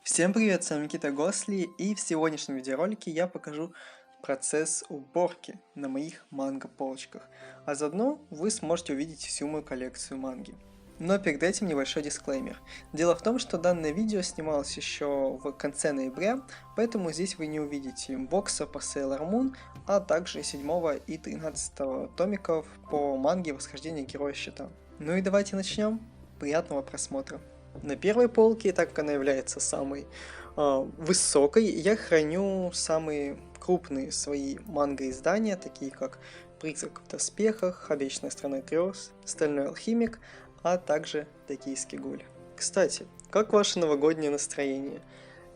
Всем привет, с вами Никита Госли, и в сегодняшнем видеоролике я покажу процесс уборки на моих манго-полочках, а заодно вы сможете увидеть всю мою коллекцию манги. Но перед этим небольшой дисклеймер. Дело в том, что данное видео снималось еще в конце ноября, поэтому здесь вы не увидите бокса по Sailor Moon, а также 7 и 13 томиков по манге «Восхождение Героя Щита». Ну и давайте начнем. Приятного просмотра. На первой полке, так как она является самой высокой, я храню самые крупные свои манго-издания, такие как «Призрак в доспехах», «Вечная страна грез», «Стальной алхимик», а также «Токийский гуль». Кстати, как ваше новогоднее настроение?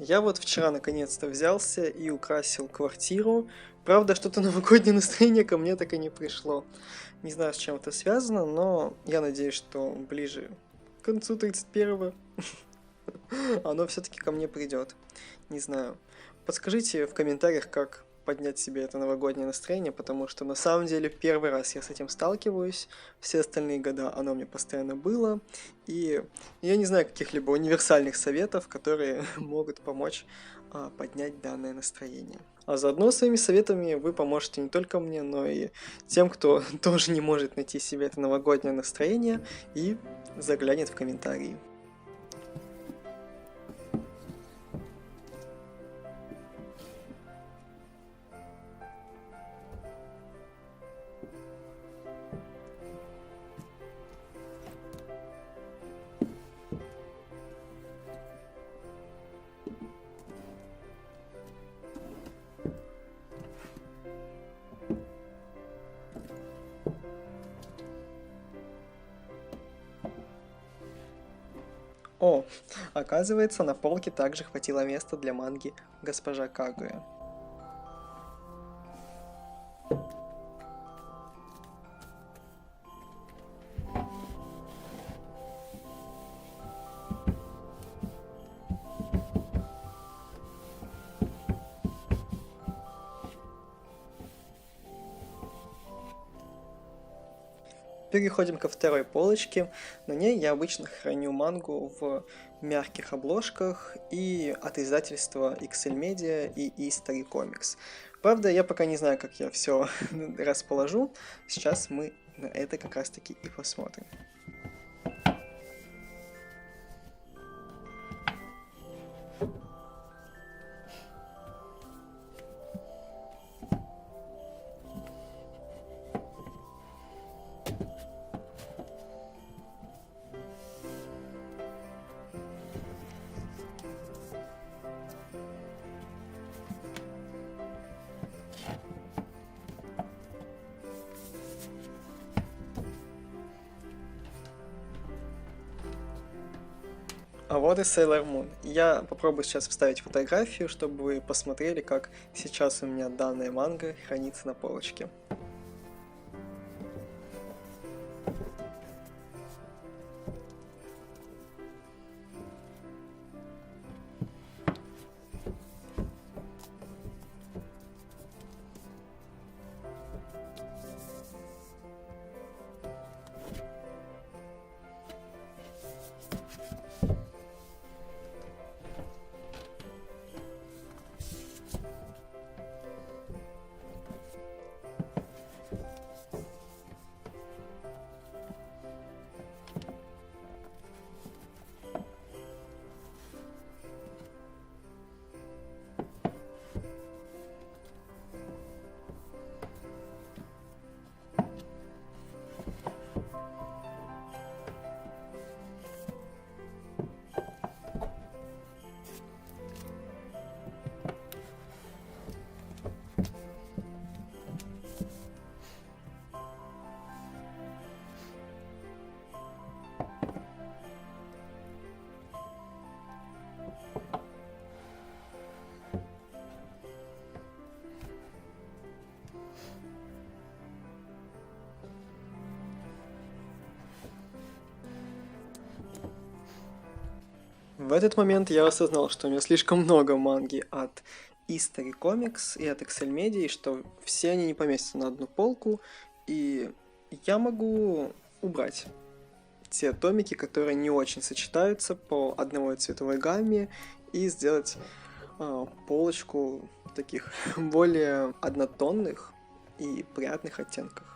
Я вот вчера наконец-то взялся и украсил квартиру. Правда, что-то новогоднее настроение ко мне так и не пришло. Не знаю, с чем это связано, но я надеюсь, что ближе к концу 31-го оно все-таки ко мне придет. Не знаю. Подскажите в комментариях, как поднять себе это новогоднее настроение, потому что на самом деле первый раз я с этим сталкиваюсь, все остальные года оно мне постоянно было, и я не знаю каких-либо универсальных советов, которые могут помочь поднять данное настроение. А заодно своими советами вы поможете не только мне, но и тем, кто тоже не может найти себе это новогоднее настроение и заглянет в комментарии. О, оказывается, на полке также хватило места для манги «Госпожа Кагуя». Переходим ко второй полочке. На ней я обычно храню мангу в мягких обложках и от издательства XL Media и History Comics. Правда, я пока не знаю, как я все расположу. Сейчас мы на это как раз таки и посмотрим. А вот и Sailor Moon. Я попробую сейчас вставить фотографию, чтобы вы посмотрели, как сейчас у меня данная манга хранится на полочке. В этот момент я осознал, что у меня слишком много манги от History Comics и от XL Media, и что все они не поместятся на одну полку, и я могу убрать те томики, которые не очень сочетаются по одной цветовой гамме и сделать полочку таких более однотонных и приятных оттенках.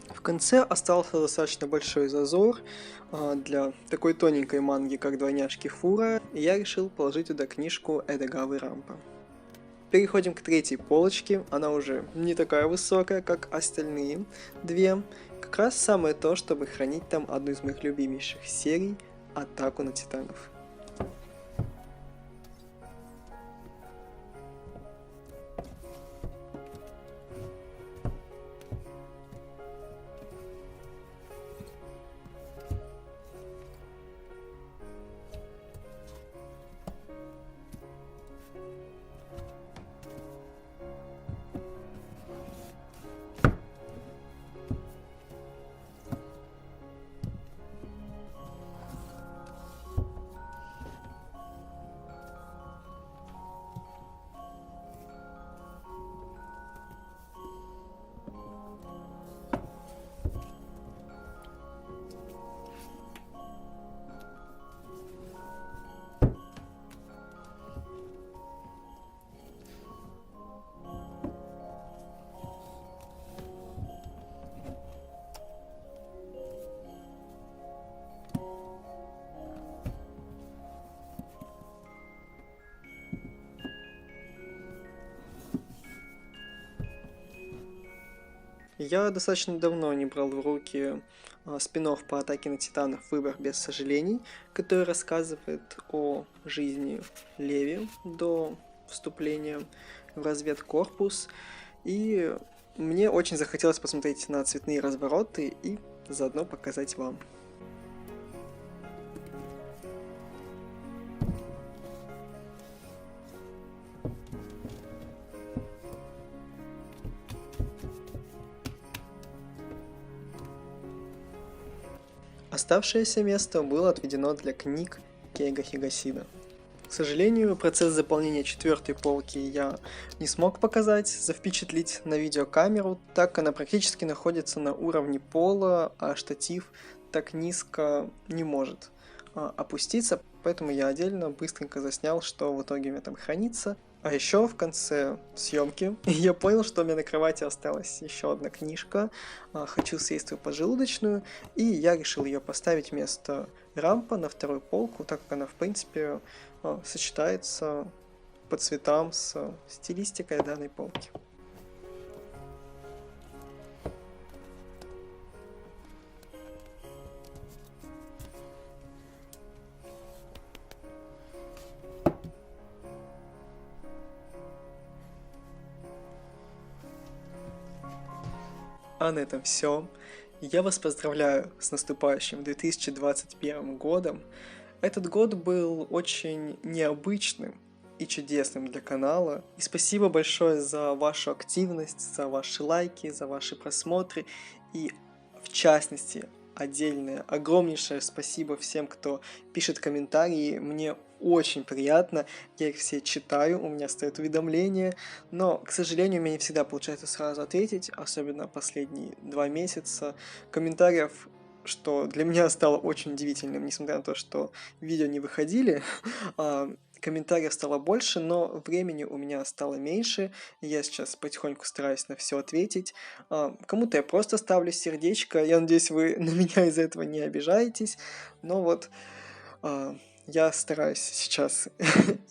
В конце остался достаточно большой зазор для такой тоненькой манги, как двойняшки Фура, и я решил положить туда книжку Эдогавы Рампа. Переходим к третьей полочке, она уже не такая высокая, как остальные две. Как раз самое то, чтобы хранить там одну из моих любимейших серий «Атаку на Титанов». Я достаточно давно не брал в руки спин-офф по «Атаке на Титанов. Выбор без сожалений», который рассказывает о жизни Леви до вступления в разведкорпус. И мне очень захотелось посмотреть на цветные развороты и заодно показать вам. Оставшееся место было отведено для книг Кейго Хигасида. К сожалению, процесс заполнения четвертой полки я не смог показать, запечатлеть на видеокамеру, так как она практически находится на уровне пола, а штатив так низко не может опуститься, поэтому я отдельно быстренько заснял, что в итоге у меня там хранится. А еще в конце съемки я понял, что у меня на кровати осталась еще одна книжка «Хочу съесть твою поджелудочную», и я решил ее поставить вместо Рампа на вторую полку, так как она в принципе сочетается по цветам с стилистикой данной полки. А на этом все. Я вас поздравляю с наступающим 2021 годом. Этот год был очень необычным и чудесным для канала. И спасибо большое за вашу активность, за ваши лайки, за ваши просмотры. И в частности, отдельное, огромнейшее спасибо всем, кто пишет комментарии. Мне очень приятно, я их все читаю, у меня стоят уведомления, но, к сожалению, у меня не всегда получается сразу ответить, особенно последние 2 месяца. Комментариев, что для меня стало очень удивительным, несмотря на то, что видео не выходили, комментариев стало больше, но времени у меня стало меньше, и я сейчас потихоньку стараюсь на все ответить. Кому-то я просто ставлю сердечко, я надеюсь, вы на меня из-за этого не обижаетесь, но вот я стараюсь сейчас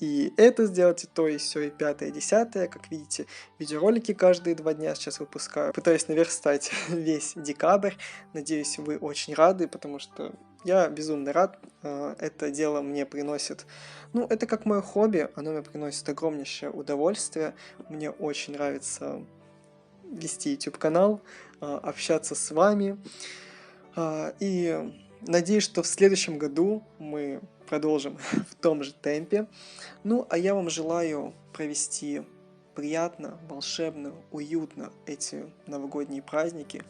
и это сделать, и то, и все, и пятое, и десятое. Как видите, видеоролики каждые 2 дня сейчас выпускаю. Пытаюсь наверстать весь декабрь. Надеюсь, вы очень рады, потому что я безумно рад. Это дело мне приносит... Ну, это как мое хобби, оно мне приносит огромнейшее удовольствие. Мне очень нравится вести YouTube-канал, общаться с вами. И надеюсь, что в следующем году мы продолжим в том же темпе. Ну, а я вам желаю провести приятно, волшебно, уютно эти новогодние праздники.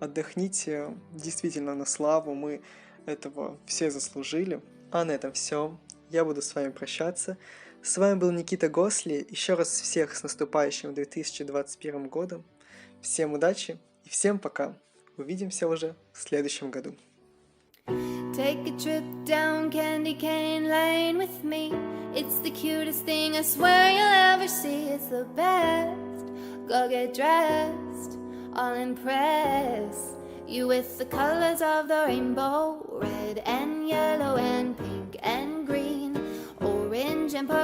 Отдохните действительно на славу, мы этого все заслужили. А на этом все. Я буду с вами прощаться. С вами был Никита Госли. Еще раз всех с наступающим 2021 годом. Всем удачи и всем пока. Увидимся уже в следующем году. Take a trip down Candy Cane Lane with me. It's the cutest thing I swear you'll ever see. It's the best. Go get dressed. I'll impress you with the colors of the rainbow. Red and yellow and pink and green. Orange and purple.